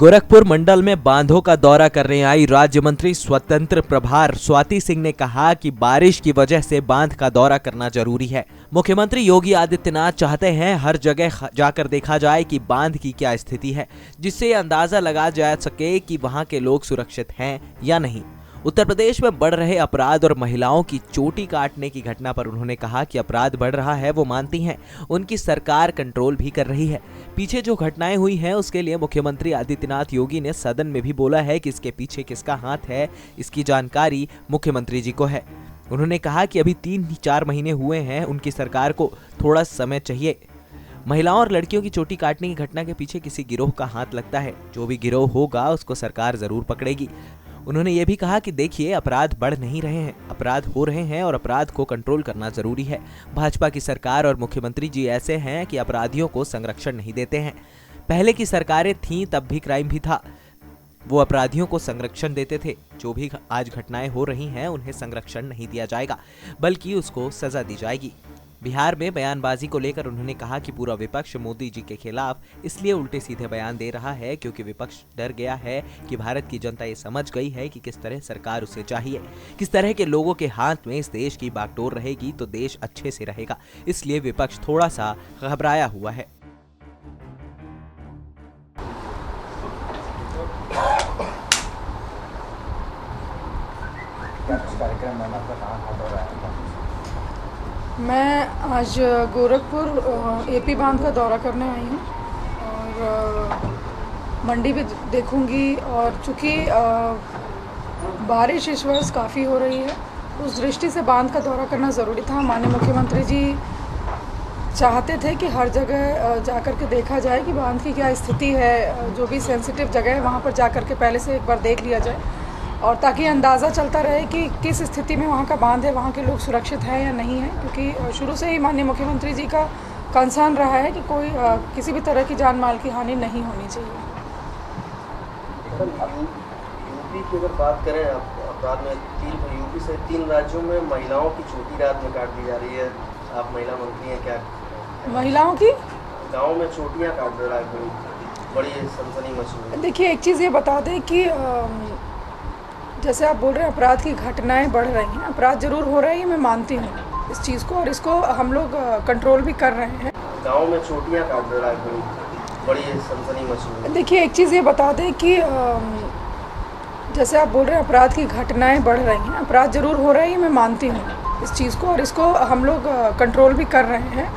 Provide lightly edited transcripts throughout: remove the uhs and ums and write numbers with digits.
गोरखपुर मंडल में बांधों का दौरा करने आई राज्य मंत्री स्वतंत्र प्रभार स्वाति सिंह ने कहा कि बारिश की वजह से बांध का दौरा करना जरूरी है। मुख्यमंत्री योगी आदित्यनाथ चाहते हैं हर जगह जाकर देखा जाए कि बांध की क्या स्थिति है, जिससे अंदाजा लगा जा सके कि वहां के लोग सुरक्षित हैं या नहीं। उत्तर प्रदेश में बढ़ रहे अपराध और महिलाओं की चोटी काटने की घटना पर उन्होंने कहा कि अपराध बढ़ रहा है, वो मानती हैं, उनकी सरकार कंट्रोल भी कर रही है। पीछे जो घटनाएं हुई हैं उसके लिए मुख्यमंत्री आदित्यनाथ योगी ने सदन में भी बोला है कि इसके पीछे किसका हाथ है, इसकी जानकारी मुख्यमंत्री जी को है। उन्होंने कहा कि अभी 3-4 महीने हुए हैं, उनकी सरकार को थोड़ा समय चाहिए। महिलाओं और लड़कियों की चोटी काटने की घटना के पीछे किसी गिरोह का हाथ लगता है। जो भी गिरोह होगा उसको सरकार जरूर पकड़ेगी। उन्होंने ये भी कहा कि देखिए, अपराध बढ़ नहीं रहे हैं, अपराध हो रहे हैं और अपराध को कंट्रोल करना जरूरी है। भाजपा की सरकार और मुख्यमंत्री जी ऐसे हैं कि अपराधियों को संरक्षण नहीं देते हैं। पहले की सरकारें थीं तब भी क्राइम भी था, वो अपराधियों को संरक्षण देते थे। जो भी आज घटनाएं हो रही हैं उन्हें संरक्षण नहीं दिया जाएगा, बल्कि उसको सजा दी जाएगी। बिहार में बयानबाजी को लेकर उन्होंने कहा कि पूरा विपक्ष मोदी जी के खिलाफ इसलिए उल्टे सीधे बयान दे रहा है क्योंकि विपक्ष डर गया है कि भारत की जनता ये समझ गई है कि किस तरह सरकार उसे चाहिए, किस तरह के लोगों के हाथ में इस देश की बागडोर रहेगी तो देश अच्छे से रहेगा। इसलिए विपक्ष थोड़ा सा घबराया हुआ है। मैं आज गोरखपुर एपी बांध का दौरा करने आई हूँ और मंडी भी देखूंगी। और चूँकि बारिश इस वर्ष काफ़ी हो रही है, उस दृष्टि से बांध का दौरा करना ज़रूरी था। माननीय मुख्यमंत्री जी चाहते थे कि हर जगह जाकर के देखा जाए कि बांध की क्या स्थिति है। जो भी सेंसिटिव जगह है वहाँ पर जाकर के पहले से एक बार देख लिया जाए, और ताकि अंदाज़ा चलता रहे कि किस स्थिति में वहाँ का बांध है, वहाँ के लोग सुरक्षित हैं या नहीं है। क्योंकि शुरू से ही माननीय मुख्यमंत्री जी का कंसर्न रहा है कि कोई किसी भी तरह की जान माल की हानि नहीं होनी चाहिए। यूपी की अगर बात करें, अपराध में यूपी से 3 राज्यों में महिलाओं की चोटी रात में काट दी जा रही है। आप महिला मंत्री हैं, क्या महिलाओं की गाँव में चोटियाँ काट दे रहा है कोई, बड़ी सनसनी मची हुई है। देखिए, एक चीज़ ये बता दें कि जैसे आप बोल रहे हैं अपराध की घटनाएं बढ़ रही हैं, अपराध जरूर हो रहे हैं, मैं मानती हूँ इस चीज़ को, और इसको हम लोग कंट्रोल भी कर रहे हैं। गांव में चोटियाँ काट दे रहा है कोई, बड़ी सनसनी मची हुई है। देखिए, एक चीज़ ये बता दें कि जैसे आप बोल रहे हैं अपराध की घटनाएं बढ़ रही हैं, अपराध जरूर हो रहे हैं, मैं मानती हूँ इस चीज़ को, और इसको हम लोग कंट्रोल भी कर रहे हैं।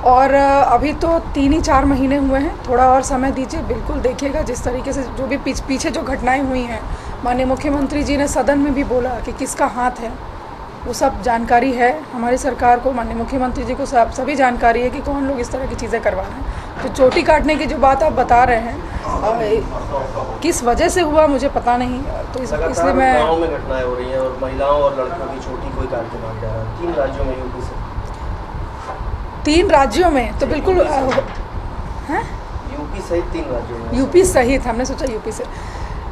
और अभी तो 3-4 महीने हुए हैं, थोड़ा और समय दीजिए। बिल्कुल देखिएगा जिस तरीके से जो भी पीछे जो घटनाएं हुई हैं, माननीय मुख्यमंत्री जी ने सदन में भी बोला कि किसका हाथ है, वो सब जानकारी है हमारी सरकार को। माननीय मुख्यमंत्री जी को सभी जानकारी है कि कौन लोग इस तरह की चीज़ें करवा रहे हैं। तो चोटी काटने की जो बात आप बता रहे हैं, किस वजह से हुआ मुझे पता नहीं, तो इसलिए मैं गाँव में घटनाएं हो रही हैं और महिलाओं और लड़कियों की चोटी कोई काट के मार जा रहा है 3 राज्यों में यूपी से। 3 राज्यों में तो बिल्कुल हैं, यूपी सहित 3 राज्यों में। यूपी सहित, हमने सोचा यूपी से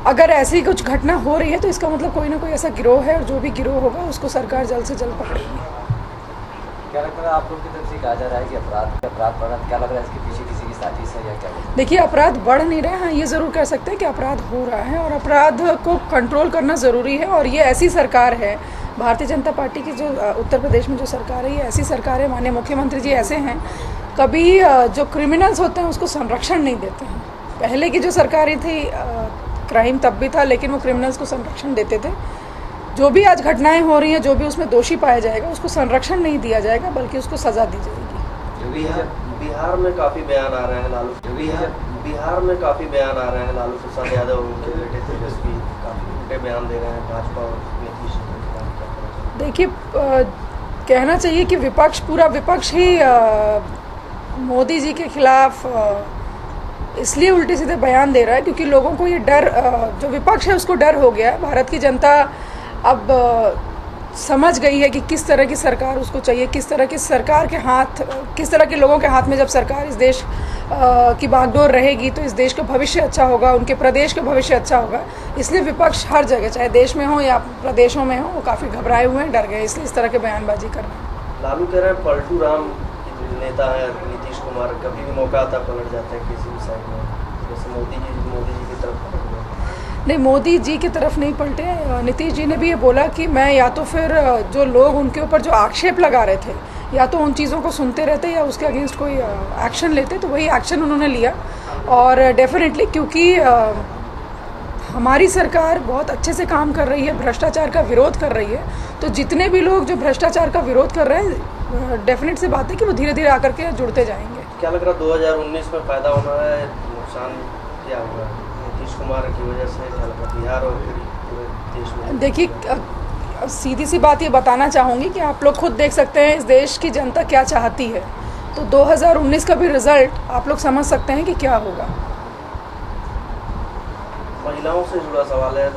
अगर ऐसी कुछ घटना हो रही है तो इसका मतलब कोई ना कोई ऐसा गिरोह है, और जो भी गिरोह होगा उसको सरकार जल्द से जल्द पकड़ेगी। क्या लगता है आप लोग की तरफ से कहा जा रहा है कि अपराध बढ़ रहा है, क्या लग रहा है इसके पीछे किसी की साजिश है या क्या? देखिए, अपराध बढ़ नहीं रहे हैं, ये ज़रूर कह सकते हैं कि अपराध हो रहा है, और अपराध को कंट्रोल करना ज़रूरी है। और ये ऐसी सरकार है, भारतीय जनता पार्टी की जो उत्तर प्रदेश में जो सरकार है, ये ऐसी सरकार है, माननीय मुख्यमंत्री जी ऐसे हैं, कभी जो क्रिमिनल्स होते हैं उसको संरक्षण नहीं देते हैं। पहले की जो सरकारें थी, क्राइम तब भी था, लेकिन वो क्रिमिनल्स को संरक्षण देते थे। जो भी आज घटनाएं हो रही हैं, जो भी उसमें दोषी पाया जाएगा उसको संरक्षण नहीं दिया जाएगा, बल्कि उसको सजा दी जाएगी। बिहार में काफ़ी बयान आ रहे हैं बिहार में काफ़ी बयान आ रहे हैं लालू प्रसाद यादव, उनके बेटे तेजस्वी काफ़ी उल्टे बयान दे रहे हैं भाजपा और नीतीश। देखिए, कहना चाहिए कि पूरा विपक्ष ही मोदी जी के खिलाफ इसलिए उल्टे सीधे बयान दे रहा है क्योंकि लोगों को ये डर, जो विपक्ष है उसको डर हो गया है। भारत की जनता अब समझ गई है कि किस तरह की सरकार उसको चाहिए, किस तरह की सरकार के हाथ, किस तरह के लोगों के हाथ में जब सरकार इस देश की बागडोर रहेगी तो इस देश का भविष्य अच्छा होगा, उनके प्रदेश का भविष्य अच्छा होगा। इसलिए विपक्ष हर जगह, चाहे देश में हो या प्रदेशों में हो, वो काफ़ी घबराए हुए हैं, डर गए, इसलिए इस तरह के बयानबाजी कर रहे हैं। लालू कह रहे हैं पलटू राम नेता है नीतीश कुमार, कभी भी मौका आता पलट जाते हैं किसी भी साइड में। जैसे मोदी जी की तरफ नहीं, मोदी जी की तरफ नहीं पलटे। नीतीश जी ने भी ये बोला कि मैं या तो फिर जो लोग उनके ऊपर जो आक्षेप लगा रहे थे, या तो उन चीज़ों को सुनते रहते या उसके अगेंस्ट कोई एक्शन लेते, तो वही एक्शन उन्होंने लिया। और डेफिनेटली क्योंकि हमारी सरकार बहुत अच्छे से काम कर रही है, भ्रष्टाचार का विरोध कर रही है, तो जितने भी लोग जो भ्रष्टाचार का विरोध कर रहे हैं, डेफिनेट सी बात है कि वो धीरे धीरे आकर के जुड़ते जाएंगे। क्या लग रहा है 2019 में फ़ायदा होना है, नुकसान क्या होगा नीतीश कुमार की वजह से? क्या लग रहा है बिहार और फिर पूरे देश में? देखिए, सीधी सी बात ये बताना चाहूँगी कि आप लोग खुद देख सकते हैं इस देश की जनता क्या चाहती है, तो 2019 का भी रिजल्ट आप लोग समझ सकते हैं कि क्या होगा। महिलाओं से जुड़ा सवाल है,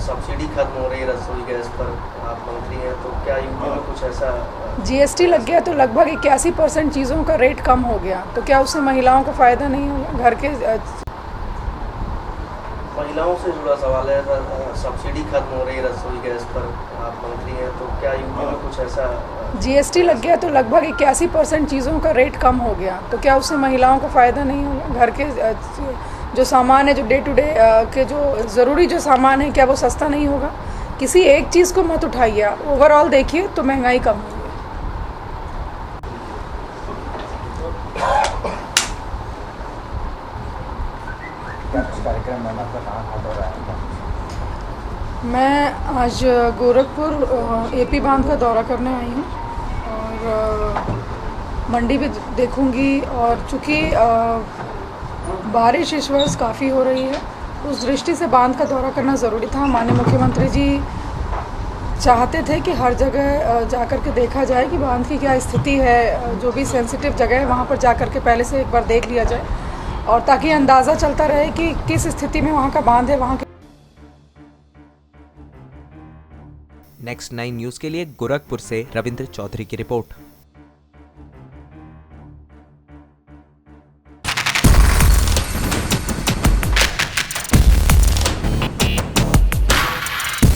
सब्सिडी खत्म हो रही है रसोई गैस पर, आप मंत्री हैं, तो क्या यूपी में कुछ ऐसा? जीएसटी लग गया तो लगभग 81% चीज़ों का रेट कम हो गया, तो क्या उससे महिलाओं को फ़ायदा नहीं होगा? घर के महिलाओं से जुड़ा सवाल है, सब्सिडी खत्म हो रही है रसोई गैस पर, आप मंत्री हैं, तो क्या यूपी में कुछ ऐसा? जीएसटी लग गया तो लगभग 81% चीज़ों का रेट कम हो गया, तो क्या उससे महिलाओं को फ़ायदा नहीं होगा? घर के जो सामान है, जो डे टू डे के जो ज़रूरी जो सामान है, क्या वो सस्ता नहीं होगा? किसी एक चीज़ को मत उठाइए, ओवरऑल देखिए तो महंगाई कम हुई है। कार्यक्रम में आपका कहाँ दौरा है? मैं आज गोरखपुर एपी बांध का दौरा करने आई हूँ और मंडी भी देखूँगी, और चूँकि बारिश इस वर्ष काफ़ी हो रही है, उस दृष्टि से बांध का दौरा करना ज़रूरी था। माननीय मुख्यमंत्री जी चाहते थे कि हर जगह जाकर के देखा जाए कि बांध की क्या स्थिति है, जो भी सेंसिटिव जगह है वहाँ पर जाकर के पहले से एक बार देख लिया जाए, और ताकि अंदाज़ा चलता रहे कि किस स्थिति में वहाँ का बांध है। वहाँ के नेक्स्ट 9 न्यूज़ के लिए गोरखपुर से रविंद्र चौधरी की रिपोर्ट।